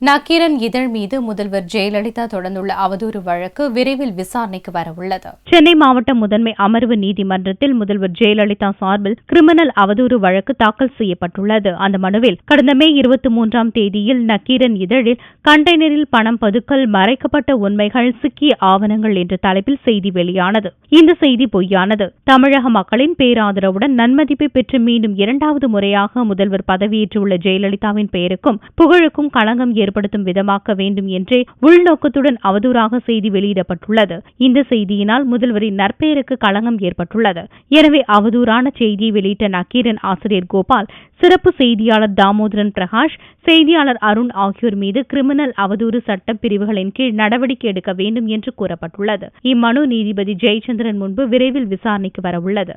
நக்கீரன் இதழ் மீது முதல்வர் ஜெயலலிதா தொடர்ந்துள்ள அவதூறு வழக்கு விரைவில் விசாரணைக்கு வரவுள்ளது. சென்னை மாவட்ட முதன்மை அமர்வு நீதிமன்றத்தில் முதல்வர் ஜெயலலிதா சார்பில் கிரிமினல் அவதூறு வழக்கு தாக்கல் செய்யப்பட்டுள்ளது. அந்த மனுவில் கடந்த மே 23ஆம் தேதியில் நக்கீரன் இதழில் கண்டெய்னரில் பணம் பதுக்கல், மறைக்கப்பட்ட உண்மைகள், சிக்கிய ஆவணங்கள் என்ற தலைப்பில் செய்தி வெளியானது. இந்த செய்தி பொய்யானது. தமிழக மக்களின் பேராதரவுடன் நன்மதிப்பை பெற்று மீண்டும் இரண்டாவது முறையாக முதல்வர் பதவியேற்றுள்ள ஜெயலலிதாவின் பெயருக்கும் புகழுக்கும் களங்கம் ஏற்படுத்தும் விதமாக்க வேண்டும் என்றே உள்நோக்கத்துடன் அவதூறாக செய்தி வெளியிடப்பட்டுள்ளது. இந்த செய்தியினால் முதல்வரின் நற்பெயருக்கு களங்கம் ஏற்பட்டுள்ளது. எனவே அவதூறான செய்தியை வெளியிட்ட நக்கீரன் ஆசிரியர் கோபால், சிறப்பு செய்தியாளர் தாமோதரன் பிரகாஷ், செய்தியாளர் அருண் ஆகியோர் மீது கிரிமினல் அவதூறு சட்ட பிரிவுகளின் கீழ் நடவடிக்கை எடுக்க வேண்டும் என்று கூறப்பட்டுள்ளது. இம்மனு நீதிபதி ஜெயச்சந்திரன் முன்பு விரைவில் விசாரணைக்கு வரவுள்ளது.